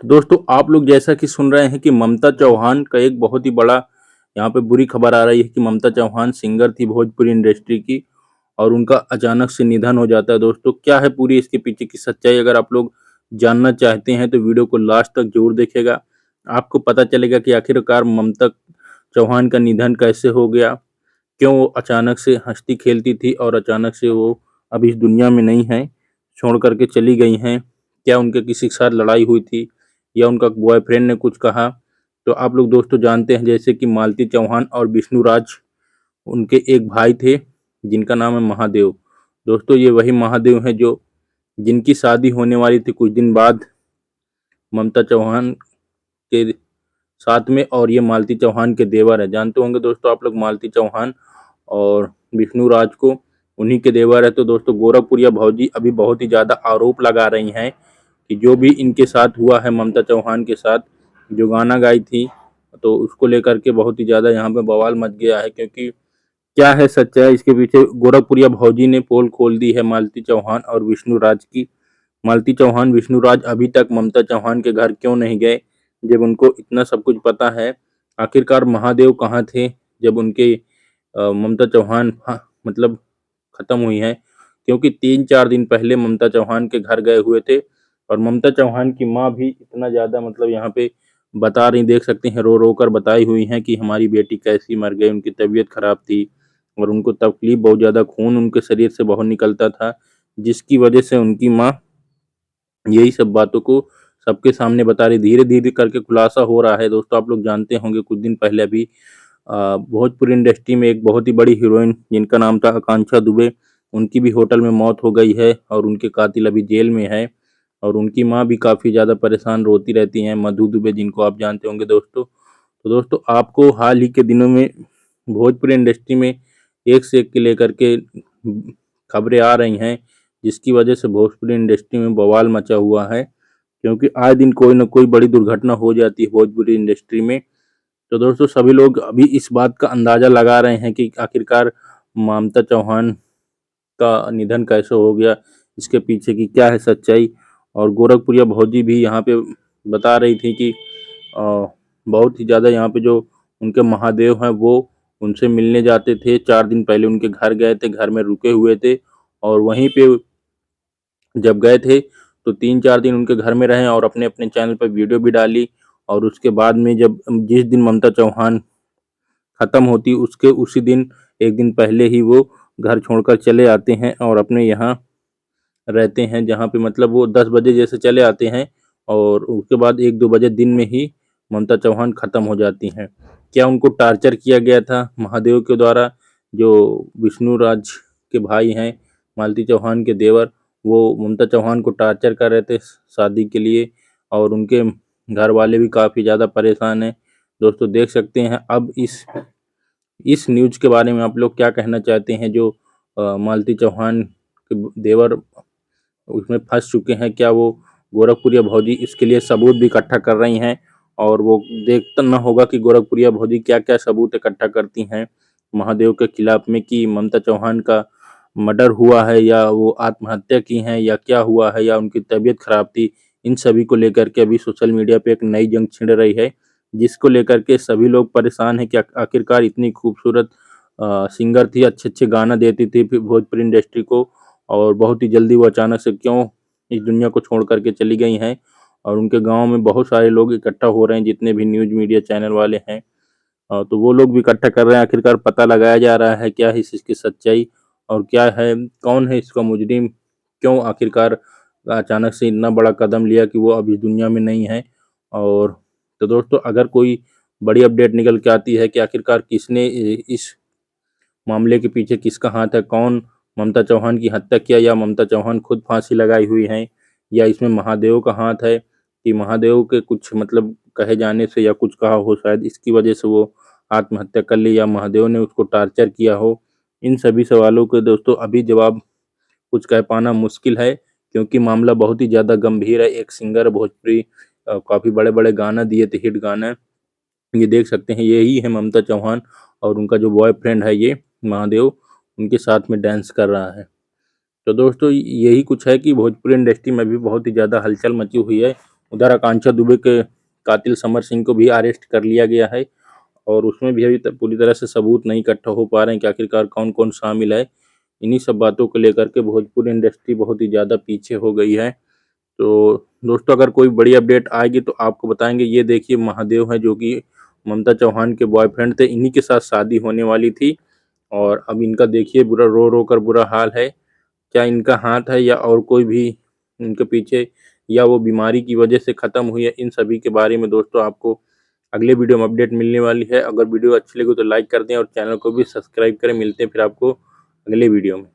तो दोस्तों आप लोग जैसा कि सुन रहे हैं कि ममता चौहान का एक बहुत ही बड़ा यहाँ पे बुरी खबर आ रही है कि ममता चौहान सिंगर थी भोजपुरी इंडस्ट्री की और उनका अचानक से निधन हो जाता है। दोस्तों क्या है पूरी इसके पीछे की सच्चाई, अगर आप लोग जानना चाहते हैं तो वीडियो को लास्ट तक जरूर देखेगा। आपको पता चलेगा कि आखिरकार ममता चौहान का निधन कैसे हो गया, क्यों वो अचानक से हंसती खेलती थी और अचानक से वो अब इस दुनिया में नहीं है, छोड़ करके चली गई हैं। क्या उनके किसी के साथ लड़ाई हुई थी या उनका बॉयफ्रेंड ने कुछ कहा? तो आप लोग दोस्तों जानते हैं जैसे कि मालती चौहान और विष्णु राज, उनके एक भाई थे जिनका नाम है महादेव। दोस्तों ये वही महादेव हैं जो जिनकी शादी होने वाली थी कुछ दिन बाद ममता चौहान के साथ में, और ये मालती चौहान के देवर है। जानते होंगे दोस्तों आप लोग मालती चौहान और विष्णु राज को, उन्हीं के देवर है। तो दोस्तों गोरखपुरिया भौजी अभी बहुत ही ज़्यादा आरोप लगा रही हैं कि जो भी इनके साथ हुआ है ममता चौहान के साथ, जो गाना गाई थी, तो उसको लेकर के बहुत ही ज़्यादा यहाँ पे बवाल मच गया है। क्योंकि क्या है सच्चाई इसके पीछे, गोरखपुरिया भौजी ने पोल खोल दी है मालती चौहान और विष्णु राज की। मालती चौहान विष्णु राज अभी तक ममता चौहान के घर क्यों नहीं गए जब उनको इतना सब कुछ पता है? आखिरकार महादेव कहाँ थे जब उनके ममता चौहान मतलब खत्म हुई हैं? क्योंकि 3-4 दिन पहले ममता चौहान के घर गए हुए थे और ममता चौहान की माँ भी इतना ज़्यादा मतलब यहाँ पे बता रही, देख सकते हैं रो रो कर बताई हुई हैं कि हमारी बेटी कैसी मर गई, उनकी तबीयत खराब थी और उनको तकलीफ बहुत ज़्यादा, खून उनके शरीर से बहुत निकलता था, जिसकी वजह से उनकी माँ यही सब बातों को सबके सामने बता रही। धीरे धीरे करके खुलासा हो रहा है। दोस्तों आप लोग जानते होंगे कुछ दिन पहले अभी भोजपुरी इंडस्ट्री में एक बहुत ही बड़ी हीरोइन जिनका नाम था आकांक्षा दुबे, उनकी भी होटल में मौत हो गई है और उनके कातिल अभी जेल में है और उनकी माँ भी काफ़ी ज़्यादा परेशान रोती रहती हैं, मधु दुबे, जिनको आप जानते होंगे दोस्तों। तो दोस्तों आपको हाल ही के दिनों में भोजपुरी इंडस्ट्री में एक से एक के लेकर के खबरें आ रही हैं, जिसकी वजह से भोजपुरी इंडस्ट्री में बवाल मचा हुआ है। क्योंकि आए दिन कोई ना कोई बड़ी दुर्घटना हो जाती है भोजपुरी इंडस्ट्री में। तो दोस्तों सभी लोग अभी इस बात का अंदाजा लगा रहे हैं कि आखिरकार ममता चौहान का निधन कैसे हो गया, इसके पीछे की क्या है सच्चाई। और गोरखपुरिया भौजी भी यहाँ पे बता रही थी कि बहुत ही ज़्यादा यहाँ पे जो उनके महादेव हैं वो उनसे मिलने जाते थे, 4 दिन पहले उनके घर गए थे, घर में रुके हुए थे और वहीं पे जब गए थे तो 3-4 दिन उनके घर में रहे और अपने अपने चैनल पर वीडियो भी डाली। और उसके बाद में जब जिस दिन ममता चौहान खत्म होती उसके उसी दिन एक दिन पहले ही वो घर छोड़कर चले आते हैं और अपने यहाँ रहते हैं, जहाँ पे मतलब वो 10 बजे जैसे चले आते हैं और उसके बाद 1-2 बजे दिन में ही ममता चौहान खत्म हो जाती हैं। क्या उनको टार्चर किया गया था महादेव के द्वारा? जो विष्णु राज के भाई हैं, मालती चौहान के देवर, वो ममता चौहान को टार्चर कर रहे थे शादी के लिए और उनके घर वाले भी काफ़ी ज़्यादा परेशान हैं। दोस्तों देख सकते हैं अब इस न्यूज़ के बारे में आप लोग क्या कहना चाहते हैं? जो मालती चौहान के देवर उसमें फंस चुके हैं, क्या वो गोरखपुरिया भौजी इसके लिए सबूत भी इकट्ठा कर रही हैं? और वो देखता ना होगा कि गोरखपुरिया भौजी क्या क्या सबूत इकट्ठा करती हैं महादेव के खिलाफ में, कि ममता चौहान का मर्डर हुआ है या वो आत्महत्या की हैं या क्या हुआ है या उनकी तबीयत खराब थी। इन सभी को लेकर के अभी सोशल मीडिया पे एक नई जंग छिड़ रही है, जिसको लेकर के सभी लोग परेशान हैं कि आखिरकार इतनी खूबसूरत सिंगर थी, अच्छे अच्छे गाना देती थी फिर भोजपुरी इंडस्ट्री को, और बहुत ही जल्दी वो अचानक से क्यों इस दुनिया को छोड़ करके चली गई हैं। और उनके गांव में बहुत सारे लोग इकट्ठा हो रहे हैं, जितने भी न्यूज़ मीडिया चैनल वाले हैं, तो वो लोग भी इकट्ठा कर रहे हैं। आखिरकार पता लगाया जा रहा है क्या है इस चीज़ की सच्चाई और क्या है, कौन है इसका मुजरिम, क्यों आखिरकार अचानक से इतना बड़ा कदम लिया कि वो अब इस दुनिया में नहीं है। और तो दोस्तों अगर कोई बड़ी अपडेट निकल के आती है कि आखिरकार किसने इस मामले के पीछे किसका हाथ है, कौन ममता चौहान की हत्या किया या ममता चौहान खुद फांसी लगाई हुई हैं, या इसमें महादेव का हाथ है कि महादेव के कुछ मतलब कहे जाने से या कुछ कहा हो शायद इसकी वजह से वो आत्महत्या कर ली, या महादेव ने उसको टार्चर किया हो। इन सभी सवालों के दोस्तों अभी जवाब कुछ कह पाना मुश्किल है, क्योंकि मामला बहुत ही ज़्यादा गंभीर है। एक सिंगर भोजपुरी काफ़ी बड़े बड़े गाना दिए थे, हिट गाना, ये देख सकते हैं यही है ममता चौहान और उनका जो बॉयफ्रेंड है ये महादेव, उनके साथ में डांस कर रहा है। तो दोस्तों यही कुछ है कि भोजपुरी इंडस्ट्री में भी बहुत ही ज़्यादा हलचल मची हुई है उधर आकांक्षा दुबे के कातिल समर सिंह को भी अरेस्ट कर लिया गया है और उसमें भी अभी तक पूरी तरह से सबूत नहीं इकट्ठा हो पा रहे हैं कि आखिरकार कौन कौन शामिल है। इन्हीं सब बातों को लेकर के भोजपुरी इंडस्ट्री बहुत ही ज़्यादा पीछे हो गई है। तो दोस्तों अगर कोई बड़ी अपडेट आएगी तो आपको बताएंगे। ये देखिए महादेव है जो कि ममता चौहान के बॉयफ्रेंड थे, इन्हीं के साथ शादी होने वाली थी और अब इनका देखिए बुरा रो रो कर बुरा हाल है। क्या इनका हाथ है या और कोई भी इनके पीछे, या वो बीमारी की वजह से ख़त्म हुई है, इन सभी के बारे में दोस्तों आपको अगले वीडियो में अपडेट मिलने वाली है। अगर वीडियो अच्छी लगी तो लाइक कर दें और चैनल को भी सब्सक्राइब करें। मिलते हैं फिर आपको अगले वीडियो में।